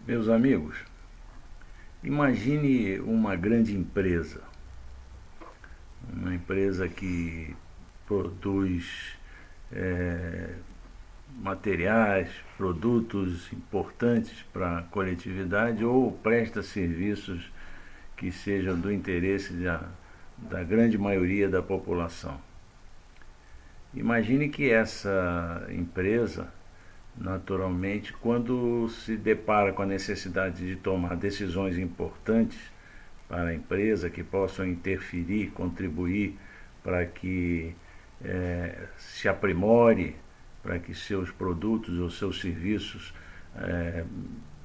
Meus amigos, imagine uma empresa que produz eh, materiais, produtos importantes para a coletividade ou presta serviços que sejam do interesse da grande maioria da população. Imagine que essa empresa, naturalmente, quando se depara com a necessidade de tomar decisões importantes para a empresa que possam interferir, contribuir para que se aprimore, para que seus produtos ou seus serviços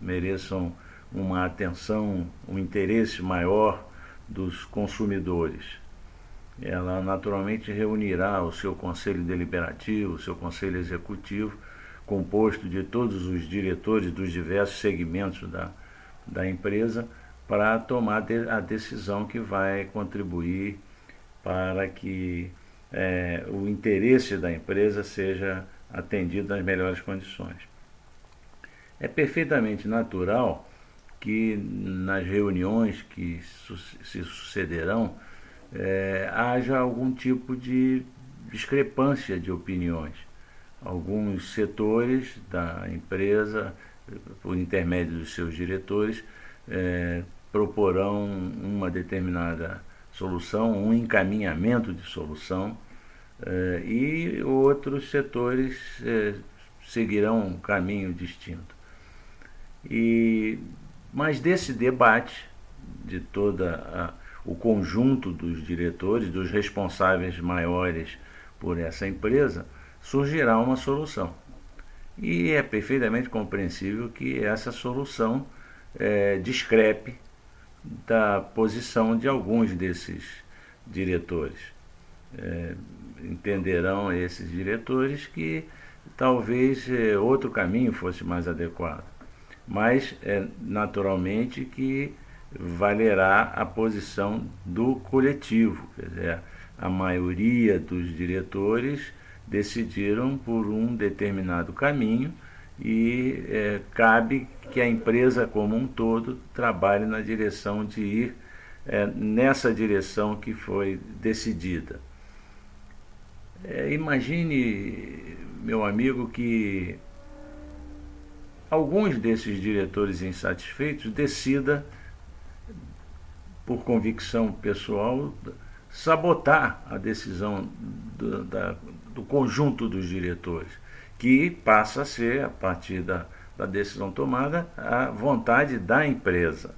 mereçam uma atenção, um interesse maior dos consumidores. Ela naturalmente reunirá o seu conselho deliberativo, o seu conselho executivo, composto de todos os diretores dos diversos segmentos da empresa, para tomar a decisão que vai contribuir para que o interesse da empresa seja atendido nas melhores condições. É perfeitamente natural que nas reuniões que se sucederão haja algum tipo de discrepância de opiniões. Alguns setores da empresa, por intermédio dos seus diretores, proporão uma determinada solução, um encaminhamento de solução, e outros setores seguirão um caminho distinto. Mas desse debate, de o conjunto dos diretores, dos responsáveis maiores por essa empresa, surgirá uma solução. E é perfeitamente compreensível que essa solução discrepe da posição de alguns desses diretores. Entenderão esses diretores que talvez outro caminho fosse mais adequado, mas naturalmente que valerá a posição do coletivo, quer dizer, a maioria dos diretores decidiram por um determinado caminho e cabe que a empresa como um todo trabalhe na direção de ir nessa direção que foi decidida. Imagine, meu amigo, que alguns desses diretores insatisfeitos decidam, por convicção pessoal, sabotar a decisão do conjunto dos diretores, que passa a ser, a partir da decisão tomada, a vontade da empresa.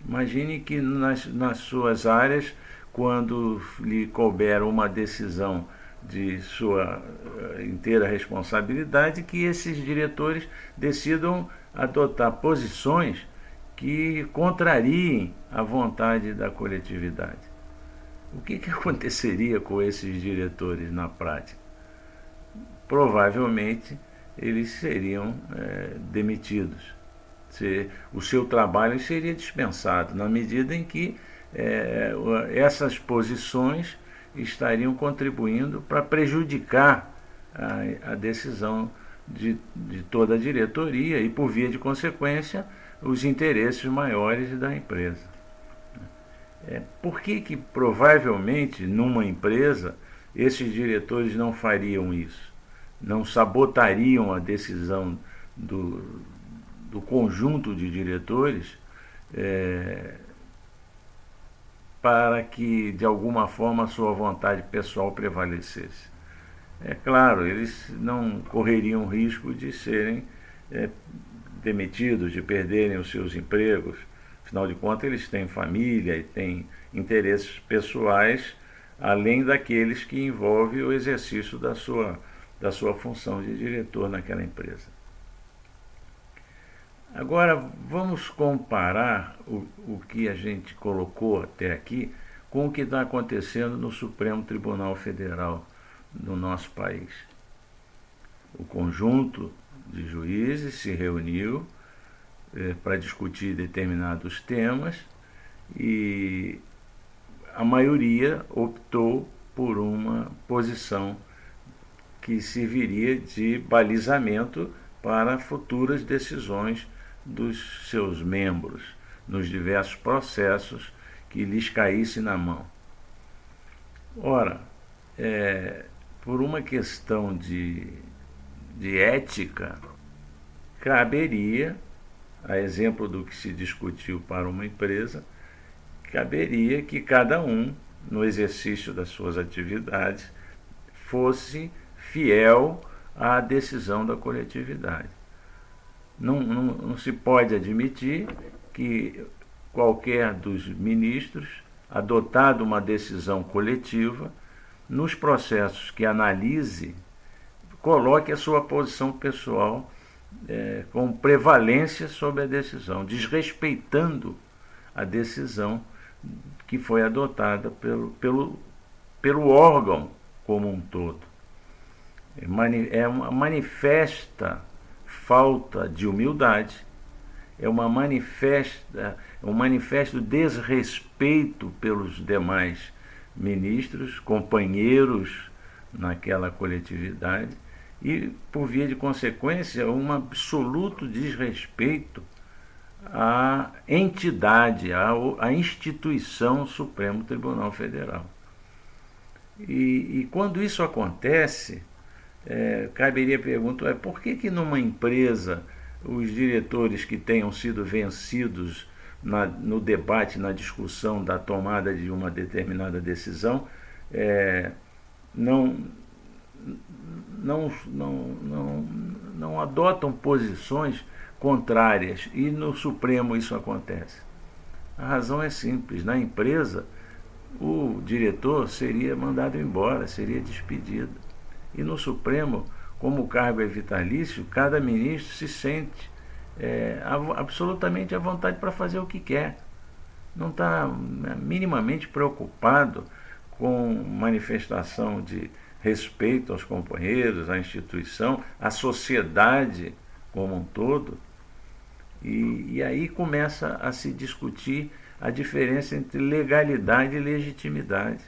Imagine que nas suas áreas, quando lhe couber uma decisão de sua inteira responsabilidade, que esses diretores decidam adotar posições que contrariem a vontade da coletividade. O que aconteceria com esses diretores na prática? Provavelmente eles seriam demitidos. O seu trabalho seria dispensado, na medida em que essas posições estariam contribuindo para prejudicar a decisão de toda a diretoria e, por via de consequência, os interesses maiores da empresa. Por que provavelmente numa empresa esses diretores não fariam isso? Não sabotariam a decisão do conjunto de diretores para que de alguma forma a sua vontade pessoal prevalecesse? É claro, eles não correriam risco de serem demitidos, de perderem os seus empregos. Afinal de contas, eles têm família e têm interesses pessoais, além daqueles que envolvem o exercício da sua função de diretor naquela empresa. Agora, vamos comparar o que a gente colocou até aqui com o que está acontecendo no Supremo Tribunal Federal no nosso país. O conjunto de juízes se reuniu para discutir determinados temas e a maioria optou por uma posição que serviria de balizamento para futuras decisões dos seus membros nos diversos processos que lhes caísse na mão. Ora, por uma questão de ética, caberia, a exemplo do que se discutiu para uma empresa, caberia que cada um, no exercício das suas atividades, fosse fiel à decisão da coletividade. Não se pode admitir que qualquer dos ministros, adotado uma decisão coletiva, nos processos que analise, coloque a sua posição pessoal com prevalência sobre a decisão, desrespeitando a decisão que foi adotada pelo órgão como um todo. É uma manifesta falta de humildade, é um manifesto desrespeito pelos demais ministros, companheiros naquela coletividade, e, por via de consequência, um absoluto desrespeito à entidade, à instituição Supremo Tribunal Federal. E quando isso acontece, caberia perguntar, por que numa empresa os diretores que tenham sido vencidos no debate, na discussão da tomada de uma determinada decisão, não adotam posições contrárias, e no Supremo isso acontece? A razão é simples: na empresa o diretor seria mandado embora, seria despedido, e no Supremo, como o cargo é vitalício, cada ministro se sente absolutamente à vontade para fazer o que quer, não está minimamente preocupado com manifestação de respeito aos companheiros, à instituição, à sociedade como um todo. E aí começa a se discutir a diferença entre legalidade e legitimidade.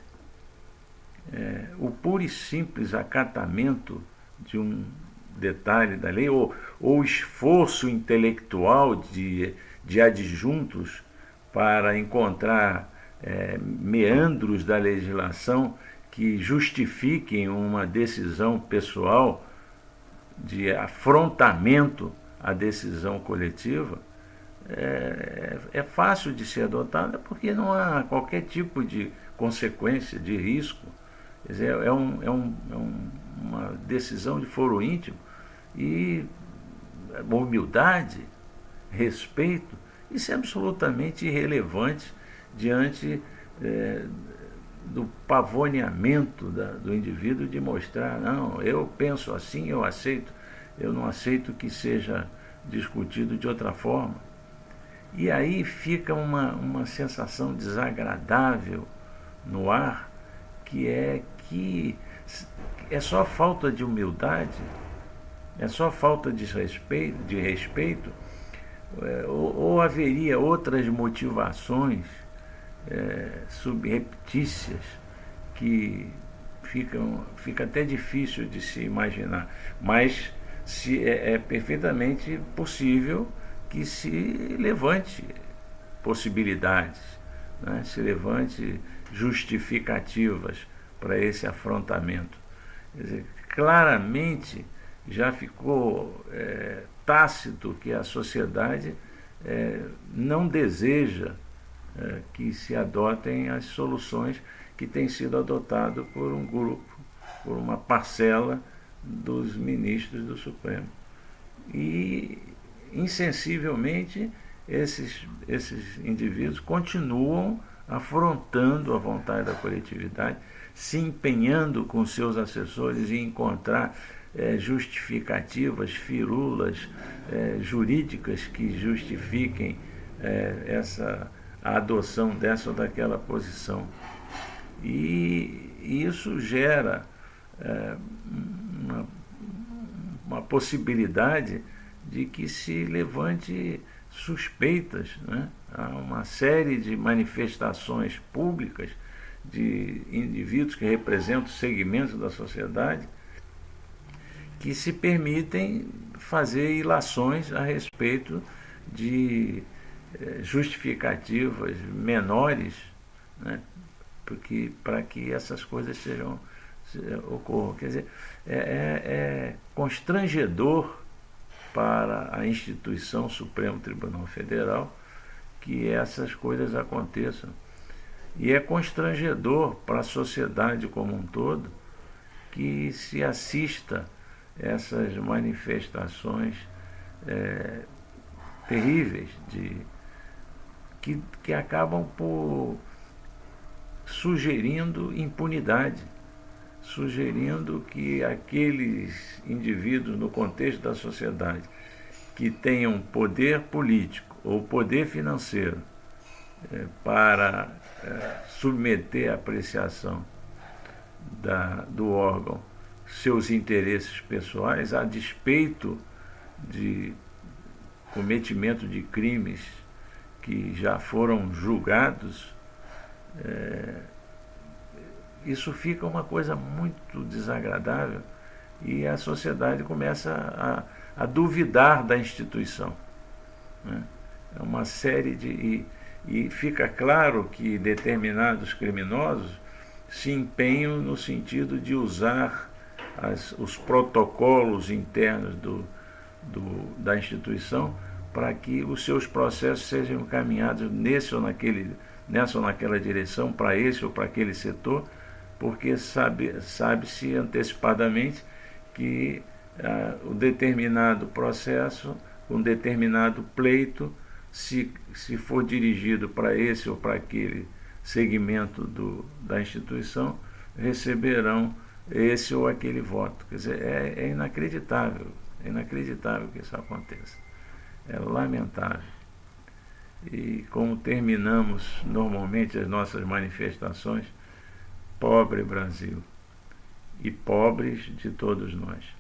O puro e simples acatamento de um detalhe da lei, ou o esforço intelectual de adjuntos para encontrar meandros da legislação que justifiquem uma decisão pessoal de afrontamento à decisão coletiva, é fácil de ser adotada porque não há qualquer tipo de consequência, de risco. Quer dizer, uma decisão de foro íntimo, e humildade, respeito, isso é absolutamente irrelevante diante do pavoneamento do indivíduo de mostrar, não, eu penso assim, eu aceito, eu não aceito que seja discutido de outra forma. E aí fica uma sensação desagradável no ar, que é só falta de humildade, é só falta de respeito, ou haveria outras motivações subreptícias que fica até difícil de se imaginar, mas é perfeitamente possível que se levante possibilidades, né? Se levante justificativas para esse afrontamento. Quer dizer, claramente já ficou tácito que a sociedade não deseja que se adotem as soluções que têm sido adotadas por um grupo, por uma parcela dos ministros do Supremo. E, insensivelmente, esses indivíduos continuam afrontando a vontade da coletividade, se empenhando com seus assessores em encontrar justificativas, firulas jurídicas que justifiquem a adoção dessa ou daquela posição. E isso gera uma possibilidade de que se levante suspeitas, né? Há uma série de manifestações públicas de indivíduos que representam segmentos da sociedade que se permitem fazer ilações a respeito de justificativas menores, né, para que essas coisas ocorram. Quer dizer, é constrangedor para a instituição Supremo Tribunal Federal que essas coisas aconteçam. E é constrangedor para a sociedade como um todo que se assista essas manifestações terríveis que acabam por sugerindo impunidade, sugerindo que aqueles indivíduos no contexto da sociedade que tenham poder político ou poder financeiro para submeter à apreciação do órgão seus interesses pessoais, a despeito de cometimento de crimes que já foram julgados, isso fica uma coisa muito desagradável e a sociedade começa a duvidar da instituição, né? É uma série e fica claro que determinados criminosos se empenham no sentido de usar os protocolos internos da instituição para que os seus processos sejam encaminhados nessa ou naquela direção, para esse ou para aquele setor, porque sabe-se antecipadamente que o determinado processo, um determinado pleito, se for dirigido para esse ou para aquele segmento da instituição, receberão esse ou aquele voto. Quer dizer, é inacreditável que isso aconteça. É lamentável. E como terminamos normalmente as nossas manifestações, pobre Brasil, e pobres de todos nós.